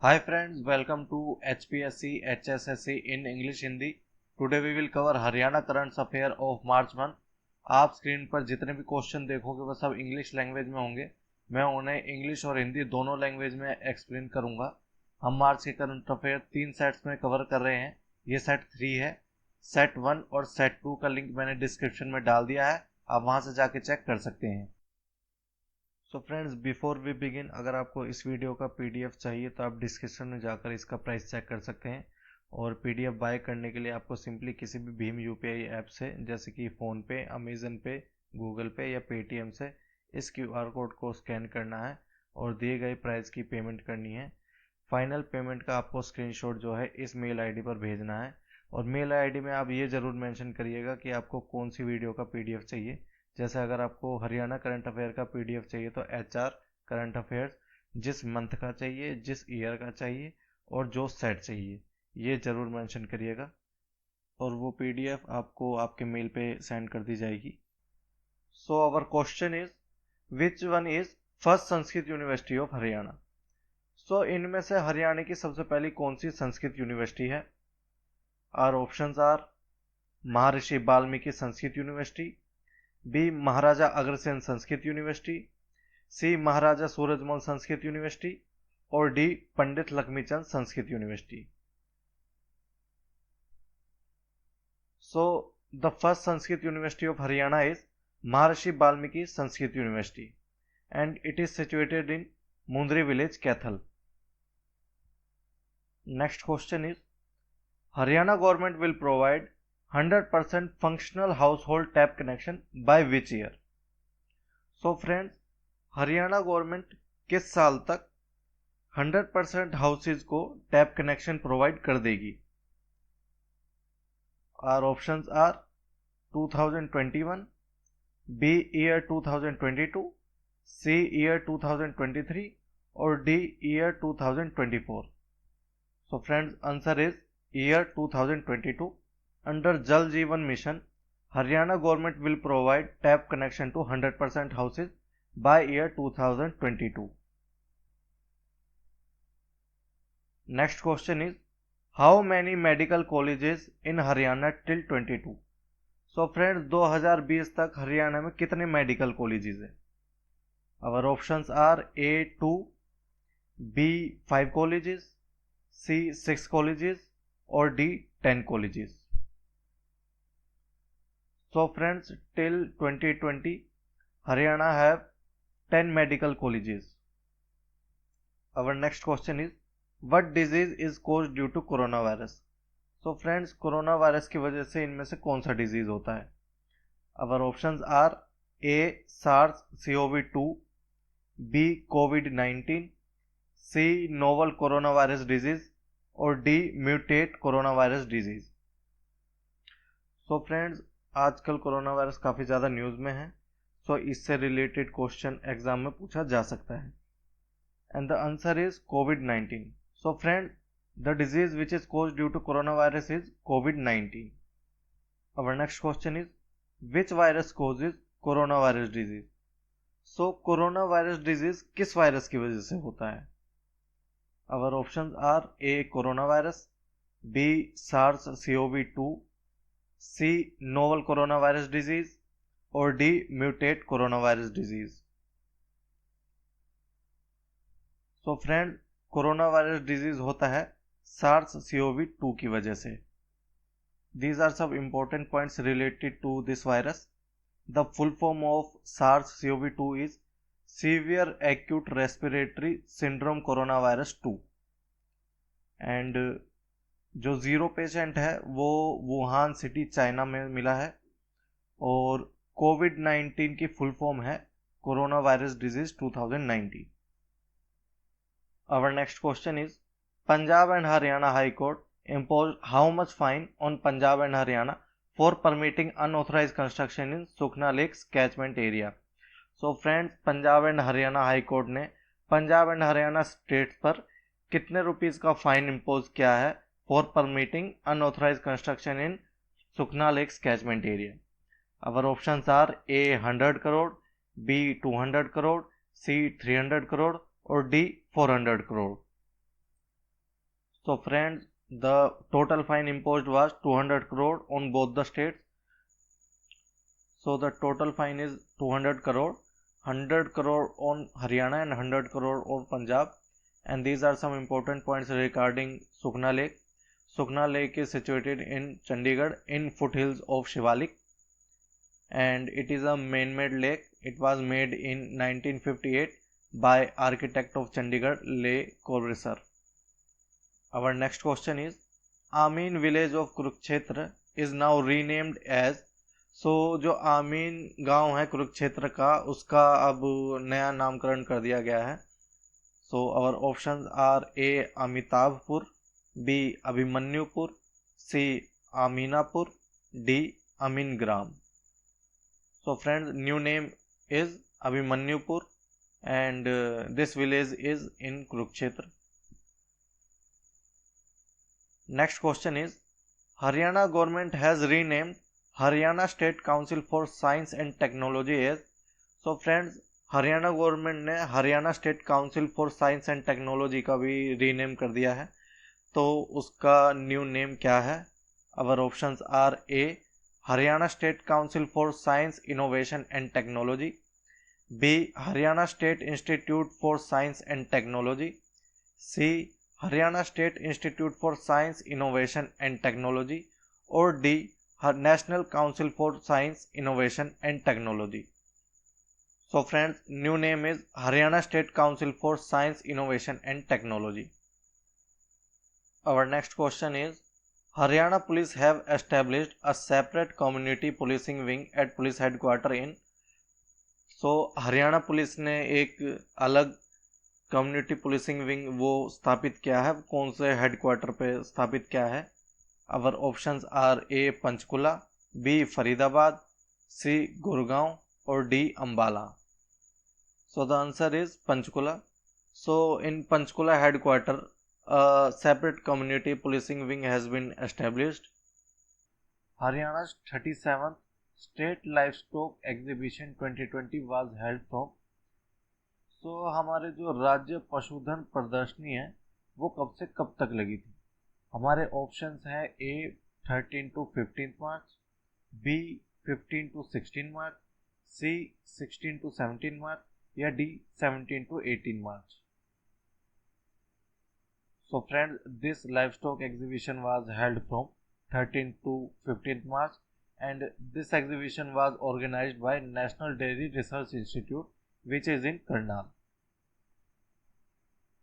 Hi friends, welcome to HPSC HSSC in English Hindi. Today we will cover Haryana current affair of March month. आप screen पर जितने भी question देखोगे वो सब इंग्लिश लैंग्वेज में होंगे. मैं उन्हें इंग्लिश और हिंदी दोनों लैंग्वेज में एक्सप्लेन करूंगा. हम मार्च के करंट अफेयर 3 सेट्स में कवर कर रहे हैं. ये सेट 3 है. सेट 1 और सेट 2 का लिंक मैंने डिस्क्रिप्शन में डाल दिया है. आप वहां से जाके चेक कर सकते हैं. So friends, before we begin, अगर आपको इस वीडियो का पीडीएफ चाहिए तो आप डिस्क्रिप्शन में जाकर इसका प्राइस चेक कर सकते हैं. और पीडीएफ बाय करने के लिए आपको सिंपली किसी भी भीम यूपीआई ऐप से, जैसे कि फ़ोनपे, अमेजन पे, गूगल पे या पेटीएम से इस क्यूआर कोड को स्कैन करना है और दिए गए प्राइस की पेमेंट करनी है. फाइनल पेमेंट का आपको स्क्रीनशॉट जो है इस मेल आईडी पर भेजना है. और मेल आईडी में आप ये ज़रूर मेंशन करिएगा कि आपको कौन सी वीडियो का पीडीएफ चाहिए. जैसे अगर आपको हरियाणा करंट अफेयर का पीडीएफ चाहिए तो एचआर करंट अफेयर्स, जिस मंथ का चाहिए, जिस ईयर का चाहिए और जो सेट चाहिए, ये ज़रूर मेंशन करिएगा और वो पीडीएफ आपको आपके मेल पे सेंड कर दी जाएगी. So our question is, which one is first Sanskrit university of Haryana? So इनमें से हरियाणा की सबसे पहली कौन सी संस्कृत यूनिवर्सिटी है? Our options are Maharshi Valmiki Sanskrit university, B Maharaja Agrasen Sanskrit university, C Maharaja Surajmal Sanskrit university और D Pandit Lakshmichand Sanskrit university. So the first Sanskrit university of Haryana is Maharshi Valmiki Sanskrit university and it is situated in Mundri village, Kaithal. Next question is, Haryana government will provide 100% functional household tap connection by which year? So friends, Haryana government किस साल तक 100% houses को tap connection provide कर देगी? Our options are 2021, B year 2022, C year 2023 और D year 2024. So friends, answer is year 2022. Under Jal Jeevan mission, Haryana government will provide tap connection to 100% houses by year 2022. Next question is, how many medical colleges in Haryana till 22? So friends, 2020 तक हरियाणा में कितने medical colleges हैं? Our options are A 2, B 5 colleges, C 6 colleges or D 10 colleges. So friends, till 2020, Haryana have 10 medical colleges. Our next question is, what disease is caused due to coronavirus? So friends, coronavirus की वजह से इनमें से कौन सा disease होता है? Our options are A SARS-CoV-2, B कोविड-19, C novel corona virus disease और D mutate corona virus disease. So friends, आजकल कोरोना वायरस काफ़ी ज़्यादा न्यूज़ में है, सो इससे रिलेटेड क्वेश्चन एग्जाम में पूछा जा सकता है. And the answer is covid. So friend, the disease which is caused due to corona virus is covid. Our next question is, which virus causes corona virus disease? So corona virus disease किस virus की वजह से होता है? Our options are A corona virus, B SARS-CoV-2, C novel corona virus disease और D mutate corona virus disease. So friend, corona virus disease होता है SARS-CoV-2 की वजह से. दीज आर सब important points related to this virus. The full form of SARS-CoV-2 is Severe Acute Respiratory Syndrome Coronavirus 2. And जो 0 patient है वो Wuhan city China में मिला है. और कोविड-19 की फुल फॉर्म है corona virus disease 2019. Our next question is, Punjab and Haryana High Court imposed how much fine on Punjab and Haryana for permitting unauthorized construction in Sukhna Lakes catchment area? So friends, Punjab and Haryana high court ने Punjab and Haryana states पर कितने rupees का fine impose किया है for permitting unauthorise construction in Sukhna lake's catchment area? Our options are A 100 crore, B 200 crore, C 300 crore और D 400 crore. So friends, the total fine imposed was 200 crore on both the states. So the total fine is 200 crore, 100 crore on Haryana and 100 crore on Punjab. And these are some important points regarding Sukna Lake. Sukna Lake is situated in Chandigarh in foothills of Shivalik, and it is a man-made lake. It was made in 1958 by architect of Chandigarh, Le Corbusier. Our next question is, Amin village of Kurukshetra is now renamed as. सो जो आमीन गांव है कुरुक्षेत्र का, उसका अब नया नामकरण कर दिया गया है. So our options are A Amitabhpur, B Abhimanyupur, C Aminapur, D Aminagram. So friends, new name is Abhimanyupur and this village is in Kurukshetra. Next question is, Haryana government has renamed Haryana State Council for Science and Technology as. So friends, Haryana government ने Haryana state council for science and technology का भी rename कर दिया है. तो उसका new name क्या है? Our options are A Haryana state council for science innovation and technology, B. Haryana State Institute for Science and Technology, C. Haryana State Institute for Science, Innovation and Technology, or D. National Council for Science, Innovation and Technology. So friends, new name is Haryana State Council for Science, Innovation and Technology. Our next question is, Haryana Police have established a separate community policing wing at police headquarters in. So Haryana police ने एक अलग community policing wing वो स्थापित किया है. कौन से headquarter पे स्थापित किया है? Our options are A Panchkula, B Faridabad, C Gurgaon और D Ambala. So the answer is Panchkula. So in Panchkula headquarter separate community policing wing has been established. Haryana 37th state life stock exhibition 2020 was held from. So हमारे जो राज्य पशुधन प्रदर्शनी है वो कब से कब तक लगी थी? हमारे ऑप्शंस हैं A 13 to 15 March, B 15 to 16 March, C 16 to 17 March या D 17 to 18 March. So friends, this life stock exhibition was held from 13 to 15 March, and this exhibition was organized by National Dairy Research Institute, which is in Karnal.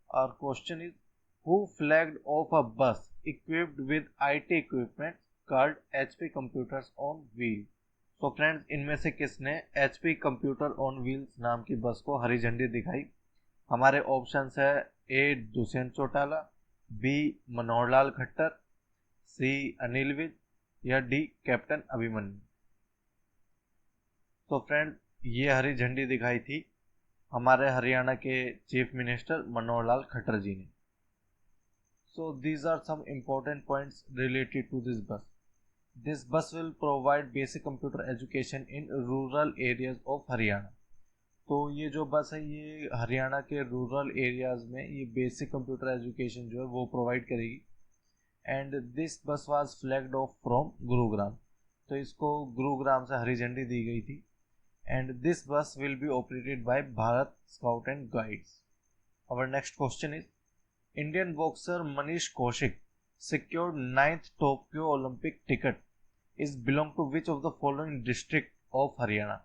Our question is, who flagged off a bus equipped with IT equipment called HP Computers on Wheels? So friends, इनमें से किसने HP Computer on Wheels नाम की बस को हरी झंडी दिखाई? हमारे ऑप्शंस है ए दुष्यंत चौटाला, बी मनोहर लाल खट्टर, सी अनिल विज या डी कैप्टन अभिमन्यु. तो फ्रेंड, ये हरी झंडी दिखाई थी हमारे हरियाणा के चीफ मिनिस्टर मनोहर लाल खट्टर जी ने. So these are some important points related to this bus. This bus will provide basic computer education in rural areas of Haryana. तो ये जो बस है ये हरियाणा के रूरल एरियाज में ये बेसिक कंप्यूटर एजुकेशन जो है वो प्रोवाइड करेगी. And this bus was flagged off from Gurugram. तो इसको गुरुग्राम से हरी झंडी दी गई थी. And this bus will be operated by Bharat scout and guides. Our next question is, Indian boxer Manish Kaushik secured 9th Tokyo olympic ticket is belong to which of the following district of Haryana.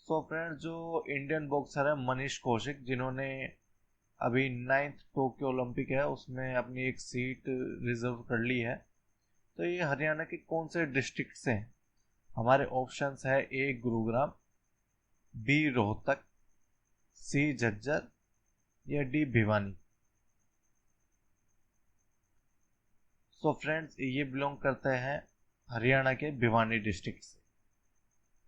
So friends, जो Indian boxer है मनीष कौशिक, जिन्होंने अभी 9th Tokyo Olympic है उसमें अपनी एक seat reserve कर ली है, तो ये हरियाणा के कौन से डिस्ट्रिक्ट से हैं? हमारे ऑप्शंस है ए गुरुग्राम, बी रोहतक, सी झज्जर या डी भिवानी. सो फ्रेंड्स, ये बिलोंग करते हैं हरियाणा के भिवानी डिस्ट्रिक्ट से.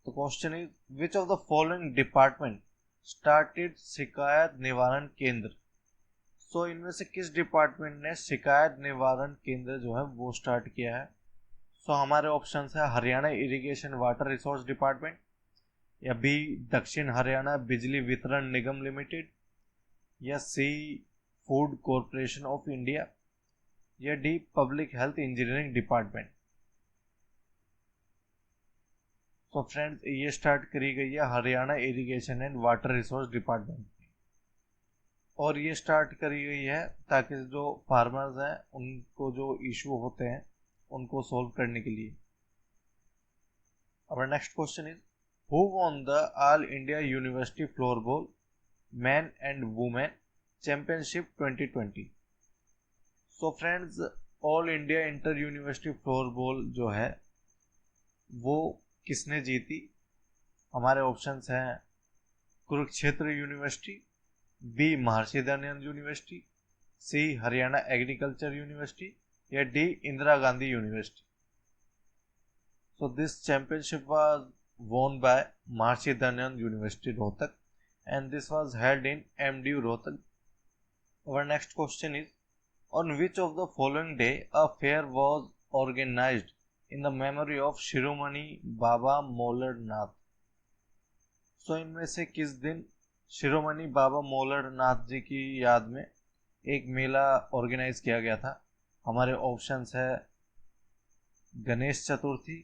तो question is, which of the following department started शिकायत निवारण केंद्र. सो इनमें से किस डिपार्टमेंट ने शिकायत निवारण केंद्र जो है वो स्टार्ट किया है? सो हमारे ऑप्शंस है Haryana irrigation water resource department, या बी दक्षिण हरियाणा बिजली वितरण निगम लिमिटेड, या sea food corporation of India, या D public health engineering department. तो फ्रेंड्स ये स्टार्ट करी गई है Haryana irrigation and water resource department में, और ये स्टार्ट करी गई है ताकि जो फार्मर्स हैं उनको जो इशू होते हैं उनको सॉल्व करने के लिए। Our next question is, who won the All India University Floorball Men and Women Championship 2020? So friends, All India Inter University Floorball जो है वो किसने जीती? हमारे ऑप्शंस हैं Kurukshetra university, B Maharshi Dayanand university, सी हरियाणा एग्रीकल्चर यूनिवर्सिटी, या D Indira Gandhi university. So this championship was won by Maharishi Dayanand University Rohtak, and this was held in MDU Rohtak. Our next question is, on which of the following day a fair was organized in the memory of Shiromani Baba Molar Nath? So इनमें से किस दिन शिरोमणि बाबा molar Nath ji की याद में एक मेला organise किया गया था? हमारे ऑप्शंस है गणेश चतुर्थी,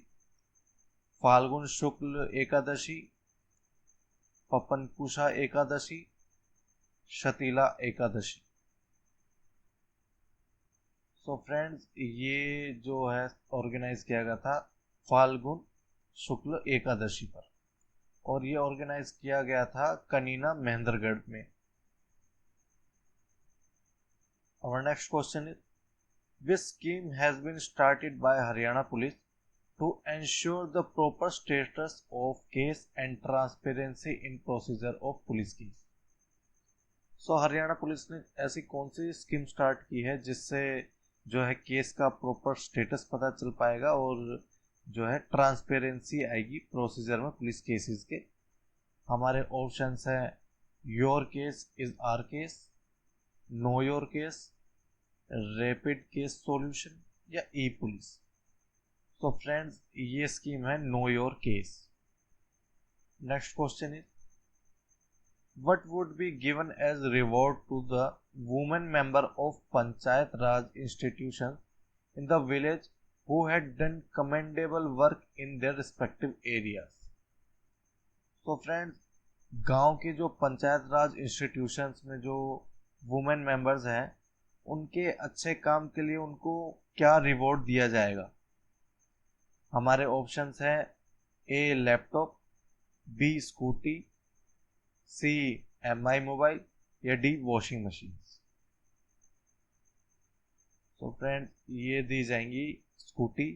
फाल्गुन शुक्ल एकादशी, पपनकुशा एकादशी, शतीला एकादशी। सो फ्रेंड्स ये जो है ऑर्गेनाइज किया गया था फाल्गुन शुक्ल एकादशी पर, और ये ऑर्गेनाइज किया गया था कनीना महेंद्रगढ़ में। Our next question is, which scheme has been started by Haryana Police to ensure the proper status of case and transparency in procedure of police case? So Haryana police ने ऐसी कौन सी स्कीम स्टार्ट की है जिससे जो है केस का proper status पता चल पाएगा और जो है ट्रांसपेरेंसी आएगी प्रोसीजर में पुलिस केसेस के? हमारे ऑप्शंस हैं your case is our case, know your case, rapid case solution, या ई पुलिस। तो फ्रेंड्स ये स्कीम है know your case. Next question is, what would be given as reward to the women member of panchayat raj institution in the village who had done commendable work in their respective areas? तो friends गांव के जो पंचायत राज institutions में जो women members हैं उनके अच्छे काम के लिए उनको क्या रिवॉर्ड दिया जाएगा? हमारे ऑप्शंस हैं ए लैपटॉप, बी स्कूटी, सी एमआई मोबाइल, या डी वॉशिंग मशीन। तो फ्रेंड्स ये दी जाएंगी स्कूटी,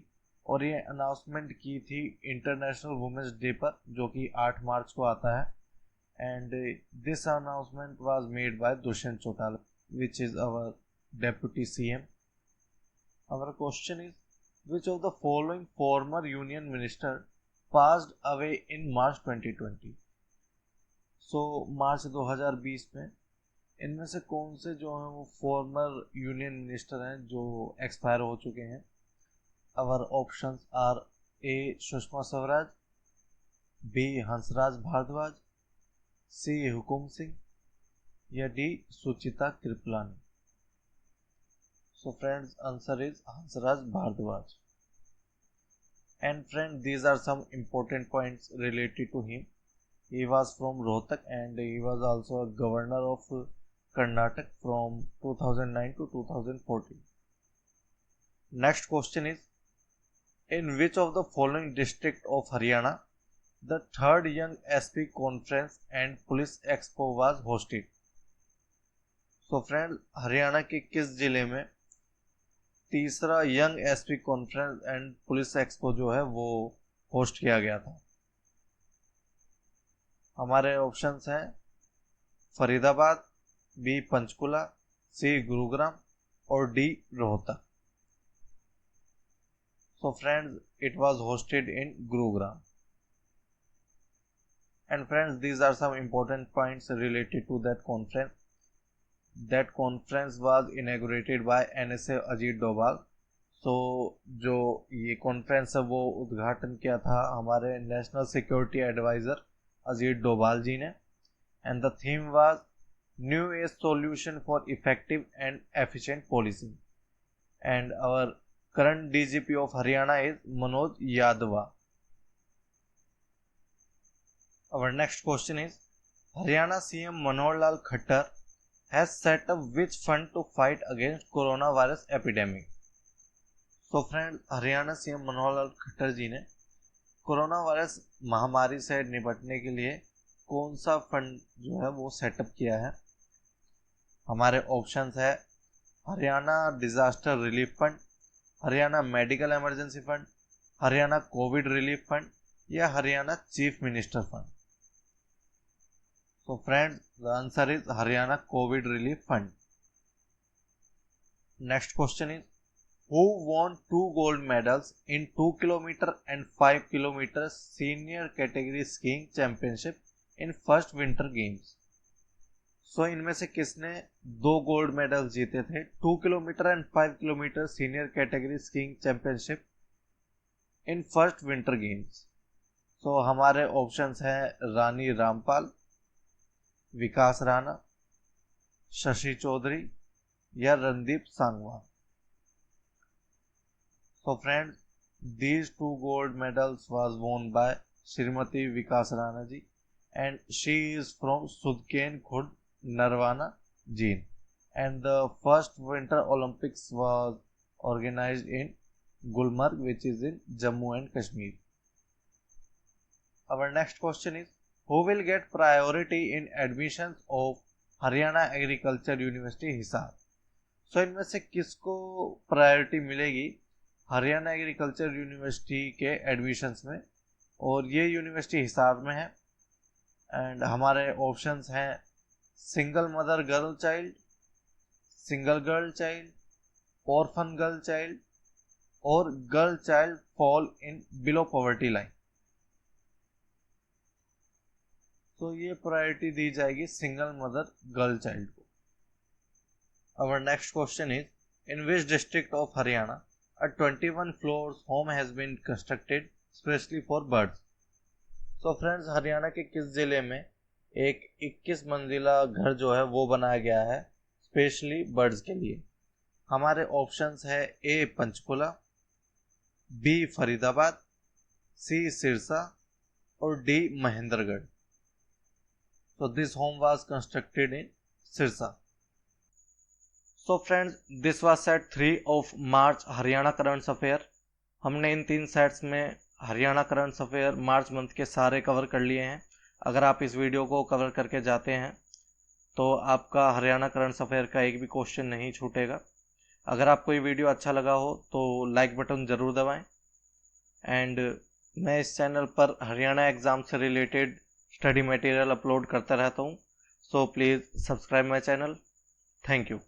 और ये अनाउंसमेंट की थी इंटरनेशनल वुमेन्स डे पर जो कि 8 मार्च को आता है, and this announcement was made by Dushyant Chautala which is our deputy CM. Our question is, which of the following former union minister passed away in March 2020? So मार्च 2020 में इनमें से कौन से जो हैं वो फॉर्मर यूनियन मिनिस्टर हैं जो एक्सपायर हो चुके हैं? Our options are A Sushma Swaraj, B Hansraj Bhardwaj, C Hukum Singh, या D Suchita Kripalani. So friends answer is Hansraj Bhardwaj. And friend these are some important points related to him. He was from Rohtak and he was also a governor of Karnataka from 2009 to 2014. Next question is, in which of the following district of Haryana the third Young SP Conference and Police Expo was hosted? So friends Haryana के किस जिले में तीसरा young SP conference and police expo जो है वो host किया गया था? हमारे ऑप्शंस हैं फरीदाबाद, बी पंचकुला, सी गुरुग्राम, और D Rohtak. So friends it was hosted in Gurugram. And friends these are some important points related to that conference. That conference was inaugurated by NSA Ajit Doval. So जो ये कॉन्फ्रेंस है वो उद्घाटन किया था हमारे national security adviser Ajit Doval ji ने. And the theme was new age solution for effective and efficient policing. and our current DGP of Haryana is Manoj Yadava. Our next question is, Haryana CM Manohar Lal Khattar has set up which fund to fight against coronavirus epidemic? So friends, Haryana CM Manohar Lal Khattar ji ने corona virus महामारी से निपटने के लिए कौन सा fund जो है वो सेटअप किया है? हमारे ऑप्शंस है Haryana disaster relief fund, Haryana medical emergency fund, Haryana COVID relief fund या Haryana chief minister fund. So friends, the answer is Haryana COVID Relief Fund. Next question is, who won 2 gold medals in 2 km and 5 km senior category skiing championship in first winter games? So इनमें से किसने 2 gold medal जीते थे 2 kilometre and 5 kilometre senior category skiing championship in first winter games? So हमारे options हैं रानी रामपाल, विकास राणा, शशि चौधरी या Randeep Sangwan. So friends, these 2 gold medals was won by Srimati Vikas Rana ji and she is from Sudken Khurd, Narwana, Jeen, and the first Winter Olympics was organized in Gulmarg, which is in Jammu and Kashmir. Our next question is, who will get priority in admissions of Haryana Agriculture University Hisar? So इनमें से किसको priority मिलेगी Haryana agriculture university के admissions में? और ये university Hisar में है. एंड हमारे ऑप्शंस हैं single mother girl child, single girl child, orphan girl child और girl child fall in below poverty line. तो ये प्रायोरिटी दी जाएगी सिंगल मदर गर्ल चाइल्ड को. Our next question is, in which district of Haryana a 21 floors home has been constructed specially for birds? So friends, Haryana के किस जिले में एक 21 मंजिला घर जो है वो बनाया गया है स्पेशली बर्ड्स के लिए? हमारे ऑप्शंस है ए पंचकुला, बी फरीदाबाद, सी सिरसा और D Mahendragarh. So this home was constructed in Sirsa. So friends, this was set 3 of March Haryana current affair. हमने इन 3 सेट्स में Haryana current affair March month के सारे कवर कर लिए हैं. अगर आप इस वीडियो को कवर करके जाते हैं तो आपका हरियाणा करंट अफेयर का एक भी क्वेश्चन नहीं छूटेगा. अगर आपको ये वीडियो अच्छा लगा हो तो लाइक बटन ज़रूर दबाएं. एंड मैं इस चैनल पर हरियाणा एग्ज़ाम से रिलेटेड स्टडी मटेरियल अपलोड करता रहता हूँ. So please subscribe my channel. Thank you.